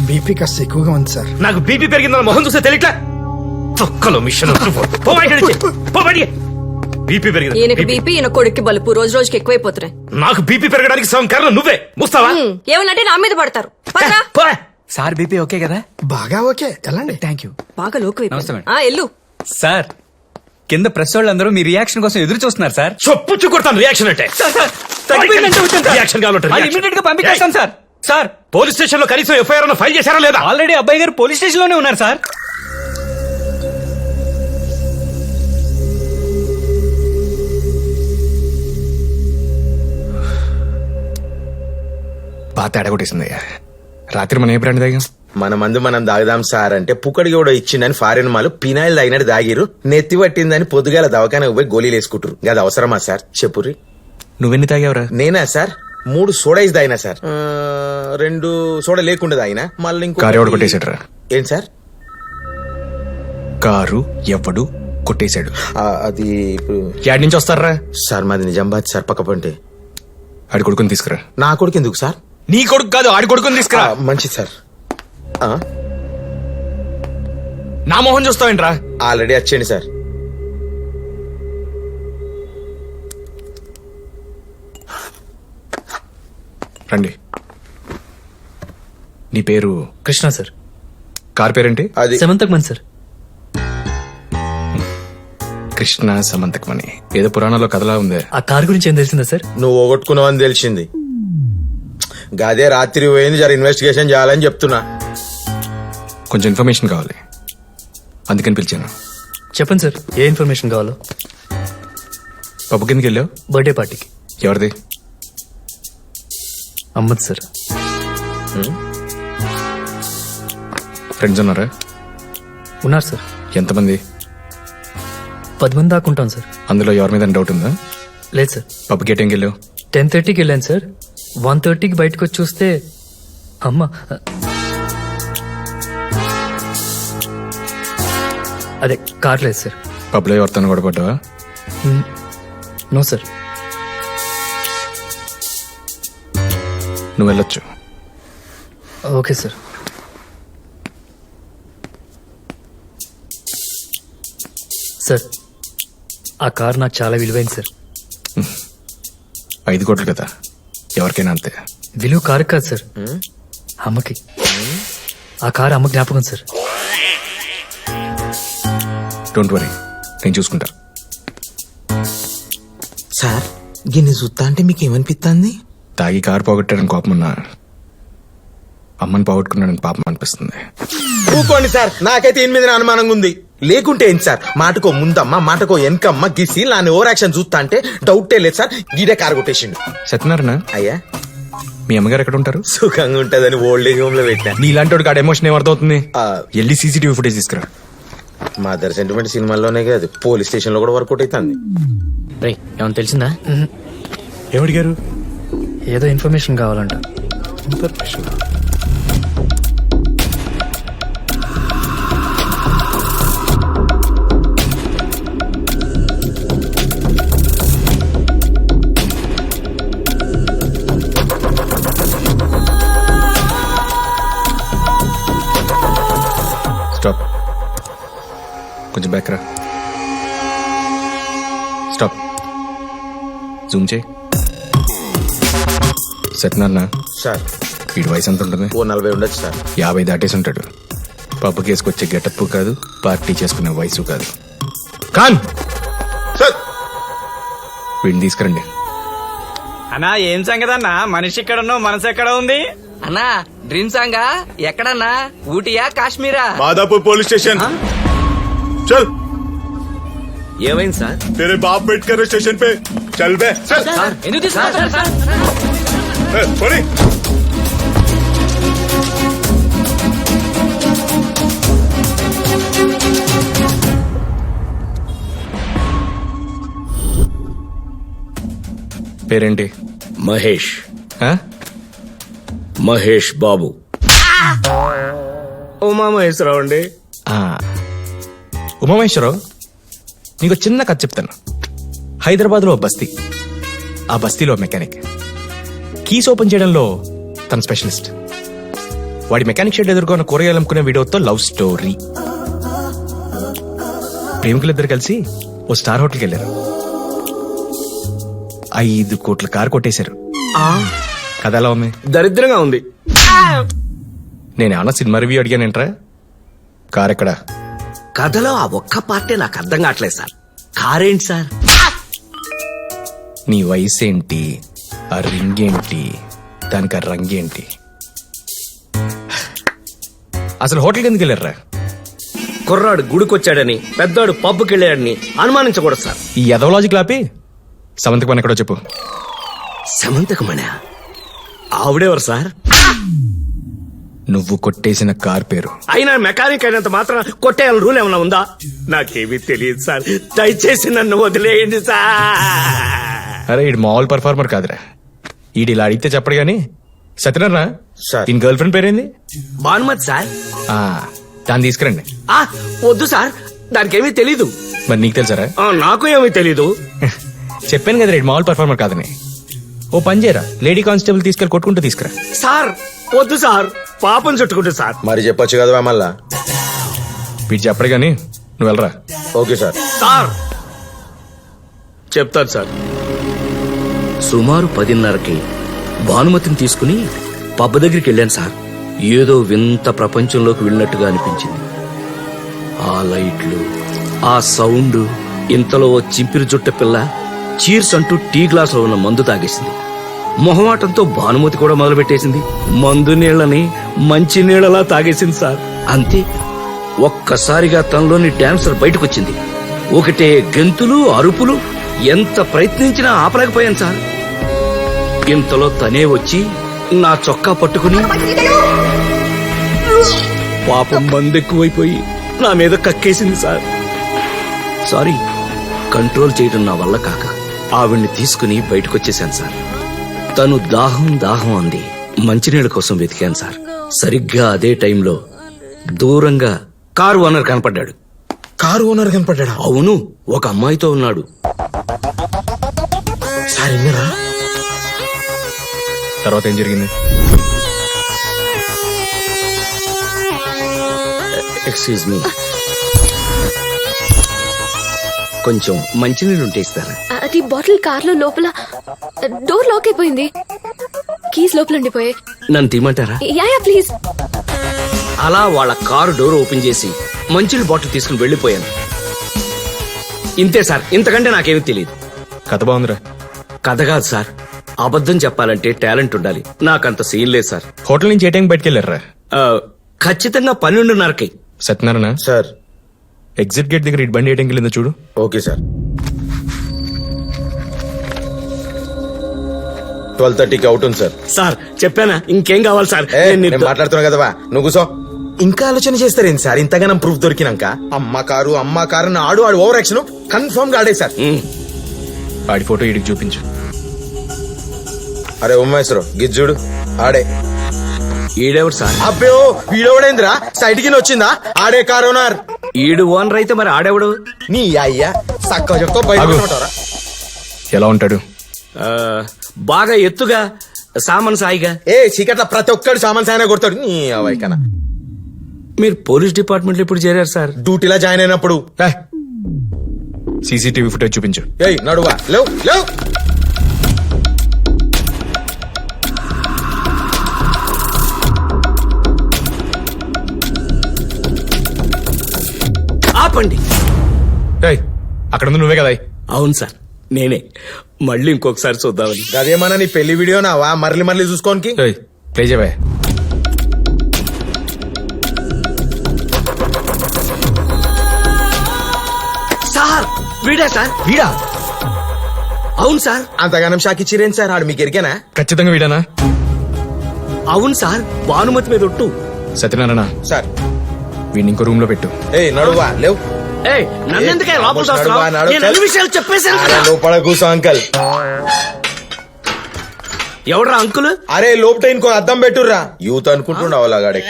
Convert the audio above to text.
BP కాస్త ఎక్కువగా ఉంది సార్. నాకు బీపీ పెరిగిందని మొహం చూస్తే తెలియట్లా. తొక్కలో మిషన్ బీపీ పెరిగింది. ఈయనకి బీపీ, ఈయన కొడుక్కి బలుపు రోజు రోజుకి ఎక్కువైపోతున్నాయి. నాకు బీపీ పెరగడానికి సగం కారణం నువ్వే. ముస్తావా? ఏమనంటే నా మీద పడతారు. పదరా. సార్ బీపీ ఓకే కదా? బాగా ఓకే. ఎలాండి? Thank you. బాగా లోకు ఎల్లు. సార్ కింద ప్రెస్ వాళ్ళందరూ మీ రియాక్షన్ కోసం ఎదురు చూస్తున్నారు సార్. చొప్పుచ్చు కొడతాను రియాక్షన్ అంటే. రియాక్షన్ ఇమీడియట్ గా పంపించేస్తాం సార్. సార్ పోలీస్ స్టేషన్ లో కనీసం ఎఫ్ఐఆర్ ఫైల్ చేశారా లేదా? ఆల్రెడీ అబ్బాయి గారు పోలీస్ స్టేషన్ లోనే ఉన్నారు సార్. బాగా తేడా కొట్టేసిందయ్యా. రాత్రి మనం ఏ బ్రాండ్ తాగాం? మన మందు మనం దాగుదాం సార్ అంటే పుక్కడికి కూడా ఇచ్చిందని ఫారిన్ మాలు పినాయిల్ తాగినట్టు దాగిరు. నెత్తి పట్టిందని పొద్దుగాల దవాఖానకు పోయి గోళీలు వేసుకుంటారు. అది అవసరమా సార్ చెప్పుర్రి. నువ్వెన్ని తాగావురా? నేనా సార్ 3 సోడాయిస్ తాగినా సార్. 2 సోడా లేకుండా తాగినా. మళ్ళీ ఇంకో కారు ఎవడు కొట్టేశాడు రా? ఏం సార్? కారు ఎవడు కొట్టేశాడు? అది ఇప్పుడు యాడ్ నుంచి వస్తారా సార్? మాది నిజామాబాద్ సార్, పక్క పంటే. ఆడి కొడుకుని తీసుకురా. నా కొడుకు ఎందుకు సార్? నీ కొడుకు కాదు, ఆడి కొడుకుని తీసుకురా. మంచిది సార్. నా మొహం చూస్తావేంట్రా? ఆల్రెడీ వచ్చేయండి సార్. రండి. నీ పేరు? కృష్ణ సార్. కార్ పేరేంటి? అది సెమంతకమన్ సార్. కృష్ణ సమంతకమని ఏదో పురాణంలో కథలా ఉందే. ఆ కార్ గురించి ఏం తెలిసిందా సార్? నువ్వు పోగొట్టుకున్నావని తెలిసింది. గదే రాత్రి పోయింది. జర ఇన్వెస్టిగేషన్ చేయాలని చెప్తున్నా. కొంచెం ఇన్ఫర్మేషన్ కావాలి, అందుకని పిలిచాను. చెప్పండి సార్, ఏ ఇన్ఫర్మేషన్ కావాలో. పబ్బు కిందకి వెళ్ళావు? బర్త్డే పార్టీకి. ఎవరిది? అమ్మద్ సార్. ఫ్రెండ్స్ ఉన్నారా? ఉన్నారు సార్. ఎంతమంది? 10 మంది దాకా ఉంటాం సార్. అందులో ఎవరి మీద డౌట్ ఉందా? లేదు సార్. పబ్కి ఏ టైంకి వెళ్ళావు? 10:30కి వెళ్ళాను సార్. 1:30కి బయటకు వచ్చి చూస్తే అమ్మ అదే కార్ లేదు సార్. పబ్లో ఎవరితో గొడవపడ్డావా? No sir. నువ్వు వెళ్ళొచ్చు. Okay sir. సార్ ఆ కార్ నాకు చాలా విలువైంది సార్. 5 కోట్లు కదా, ఎవరికైనా అంతే. విలువ కారు కాదు సార్, అమ్మకి. ఆ కారు అమ్మ జ్ఞాపకం సార్. డోంట్ వరీ, నేను చూసుకుంటా. సార్ గిన్నె చూస్తా అంటే మీకు ఏమనిపిస్తుంది? తాగి కారు పోగొట్టాడని కోపం ఉన్నా, అమ్మని పోగొట్టుకున్నాడని పాపం అనిపిస్తుంది. ఊకోండి సార్, నాకైతే 8 మీద అనుమానంగా ఉంది. లేకుంటే ఏంటి సార్? మాటకో ముందమ్మ మాటకో వెనకమ్మ గిసి నాని ఓవర్ యాక్షన్ చూస్తా అంటే డౌటే లేదు సార్. గీడే కారు కొట్టేసిండు. సత్యనారాయణ అయ్యా, మీ అమ్మగారు ఎక్కడ ఉంటారు? సుఖంగా ఉంటదని ఓల్డ్ ఏజ్ హోమ్ లో పెట్టా. నీ ఇలాంటి వాడికి ఆడ ఎమోషన్ ఏమర్థమవుతుంది? వెళ్ళి సీసీటీవీ ఫుటేజ్ తీసుకురా. మదర్ సెంటిమెంట్ సినిమాల్లోనే కాదు, పోలీస్ స్టేషన్ లో కూడా వర్కౌట్ అవుతుంది. ఏమన్నా తెలిసిందా? ఏమడిగారు? ఏదో ఇన్ఫర్మేషన్ కావాలంట. స్టాప్, కొంచెం బ్యాక్ రా. స్టాప్, జూమ్ చేయి. సత్యనారాయణ సార్ వీడి వయసు ఎంత ఉంటుంది? ఓ 40 ఉండొచ్చు సార్. 50 దాటేసి ఉంటాడు. పబ్బు కేసుకొచ్చే గెటప్ కాదు, పార్టీ చేసుకునే వయసు కాదు. ఖాన్ సార్ వీడిని తీసుకురండి. అన్నా ఏం సంగతి అన్నా? మనిషి ఇక్కడ ఉన్నావు, మనసు ఎక్కడ ఉంది అన్నా? డ్రీమ్ సాంగా ఎక్కడన్నా? ఊటీయా కాశ్మీరా? माधापुर पुलिस स्टेशन चल। ఏమైంది సార్? तेरे बाप वेट कर रहे स्टेशन पे, चल बे। चल ఎందుకు తీసుకున్నారు సార్? सॉरी। పేరేంటి? మహేష్. ఆ? మహేష్ బాబు. ఉమామహేశ్వరరావు అండి. ఉమామహేశ్వరరావు, నీకు చిన్న కథ చెప్తాను. హైదరాబాద్ లో బస్తీ, ఆ బస్తీలో మెకానిక్. కీస్ ఓపెన్ చేయడంలో తన స్పెషలిస్ట్. వాడి మెకానిక్ షెడ్ ఎదుర్కొన్న కూరగాయలు అమ్ముకునే వీడియోతో లవ్ స్టోరీ. ప్రేమికులిద్దరు కలిసి ఓ స్టార్ హోటల్కి వెళ్ళారు. 5 కోట్ల కారు కొట్టేశారు. కథ ఎలా ఉంది? దరిద్రంగా ఉంది. నేనేమన్నా సినిమా రివ్యూ అడిగానేంట్రా? కార్ ఎక్కడా? కథలో ఆ ఒక్క పార్టీ నాకు అర్థం కావట్లేదు సార్. కారేంటి సార్? నీ వయసు ఏంటి, ఆ రింగ్ ఏంటి, దానికి ఆ రంగేంటి? అసలు హోటల్కి ఎందుకు వెళ్ళారా? కుర్రాడు గుడికొచ్చాడని, పెద్దవాడు పబ్కి వెళ్ళాడని అనుమానించకూడదు సార్. ఈ ఎదవలాజిక్ లాపి సమంతకు మన ఎక్కడో చెప్పు. సమంతకమణ ఆవిడెవరు సార్? నువ్వు కొట్టేసిన కార్ పేరు. అయినా మెకానిక్ అయినంత మాత్రం కొట్టేయాలని రూల్ ఏమైనా ఉందా? నాకేమీ తెలియదు సార్. దయచేసి నన్ను వదిలేయండి సార్. అరే ఈడు మామూలు పర్ఫార్మర్ కాదురా. ఈడు ఇలా అడిగితే చెప్పడు గాని. సత్యనారాయణ సార్. ఈయన గర్ల్ ఫ్రెండ్ పేరేంది? భానుమతి సార్. ఆ, దాన్ని తీసుకురండి. ఆ, వద్దు సార్, దానికేమీ తెలీదు. మరి నీకు తెలుసారా? నాకు ఏమీ తెలీదు. చెప్పాను కదా ఈడు మామూలు పర్ఫార్మర్ కాదని. ఓ పని చేయరా, లేడీ కానిస్టేబుల్ తీసుకెళ్ళి కొట్టుకుంటూ తీసుకురా. సార్ వద్దు సార్, పాపం చుట్టుకుంటు సార్. మరి చెప్పొచ్చు కదా మళ్ళా. వీడు చెప్పడు గాని నువ్వు వెళ్ళరా. Okay sir. సార్ చెప్తాను సార్. సుమారు 10:30కి భానుమతిని తీసుకుని పబ్బ దగ్గరికి వెళ్ళాను సార్. ఏదో వింత ప్రపంచంలోకి వెళ్ళినట్టుగా అనిపించింది. ఆ లైట్లు, ఆ సౌండ్. ఇంతలో ఓ చింపిరి జుట్ట పిల్ల చీర్స్ అంటూ టీ గ్లాస్ లో ఉన్న మందు తాగేసింది. మొహమాటంతో భానుమతి కూడా మొదలుపెట్టేసింది. మందు నీళ్లని మంచి నీళ్లలా తాగేసింది సార్. అంతే, ఒక్కసారిగా తనలోని డాన్సర్ బయటకొచ్చింది. ఒకటే గెంతులు, అరుపులు. ఎంత ప్రయత్నించినా ఆపలేకపోయాను సార్. ఇంతలో తనే వచ్చి నా చొక్కా పట్టుకుని పాపం మందెక్కువైపోయి నా మీద కక్కేసింది సార్. సారీ, కంట్రోల్ చేయడం నా వల్ల కాక ఆవిడ్ని తీసుకుని బయటకొచ్చేశాను సార్. తను దాహం దాహం అంది. మంచినీళ్ళ కోసం వెతికాను సార్. సరిగ్గా అదే టైంలో దూరంగా కారు ఓనర్ కనపడ్డాడు. కారు ఓనర్ కనపడ్డా? అవును, ఒక అమ్మాయితో ఉన్నాడు. సార్ ఇన్నరా? తర్వాత ఏం జరిగింది? ఎక్స్క్యూజ్ మీ, కొంచెం మంచినీళ్ళు ఉంటే ఇస్తారా? అది బాటిల్ కార్లో లోపల డోర్ లాక్ అయిపోయింది. కీస్ లోపల ఉండిపోయాయి. నన్ను తీయమంటారా? Yeah please. అలా వాళ్ళ కారు డోర్ ఓపెన్ చేసి మంచినీళ్ళ బాటిల్ తీసుకుని వెళ్లిపోయాను. ఇంతే సార్, ఇంతకంటే నాకేమీ తెలియదు. కథ బాగుందిరా. కథ కాదు సార్, అబద్ధం చెప్పాలంటే టాలెంట్ ఉండాలి. నాకంత సీన్ లేదు సార్. హోటల్ నుంచి ఏ టైం బయటకు వెళ్ళారా? ఖచ్చితంగా 12:30కి. సత్యనారాయణ, సార్. ఎగ్జిట్ గేట్ దగ్గర ఇటు బండి ఏ టైంకి వెళ్ళిందో చూడు. Okay sir. 12:30కి అవుట్ ఉంది సార్. సార్ చెప్పానా, ఇంకేం కావాలి సార్? నేను మాట్లాడుతున్నా కదవా, నువ్వు కూసో. ఇంకా ఆలోచన చేస్తారేంటి సార్? ఇంతగానం ప్రూఫ్ దొరికినాక అమ్మ కారు ఆడు ఓవర్ యాక్షన్ కన్ఫర్మ్ గా ఆడే సార్. ఆడి ఫోటో ఇడికి చూపించు. అరే ఉమ్మేశ్వరం గిజ్జుడు ఆడే. ఈడెవడు సార్? అబ్బో వీడోడేంద్రా, సైడ్ కింద వచ్చిందా? ఆడే కారు ఓనర్. ఈడు ఓనర్ అయితే మరి ఆడెవడు? నీ అయ్యా సక్క చెప్తా బయట ఉంటారా? ఎలా ఉంటాడు? బాగా ఎత్తుగా, సామాన్ సాయిగా. చీకట్ల ప్రతి ఒక్కడు సామాన్ సాయన కొడతాడు. నీ అవైకనా. మీరు పోలీస్ డిపార్ట్మెంట్ లో ఇప్పుడు చేరారు సార్? డ్యూటీలో జాయిన్ అయినప్పుడు. సీసీటీవీ ఫుటేజ్ చూపించు. నడువా లేవు లేవు. ఆపండి. అక్కడ ఉంది నువ్వే కదా? అవును సార్, నేనే. మళ్ళీ ఇంకొకసారి చూద్దామని. అదేమన్నా నీ పెళ్లి వీడియో నావా? మరలి చూసుకోనికి. ప్లే చేయవా? సార్ వీడా సార్? వీడా? అవును సార్. అంతగానం షాక్ ఇచ్చిరేం సార్? ఆడు మీకు ఎరికేనా? ఖచ్చితంగా వీడానా? అవును సార్, భానుమతి మీద ఒట్టు. సత్యనారాయణ సార్, వీడిని ఇంకో రూమ్ లో పెట్టు. నడువా లేవు. నన్నెందుకే లోపల చూస్తున్నావు? నేను అన్ని విషయాలు చెప్పేశాను కదా. లోపల కూసో అంకల్. ఎవడ్రా అంకుల్? అరే లోపట ఇంకో అద్దం పెట్టుర్రా. యూత్ అనుకుంటుండవు అలాగాడే.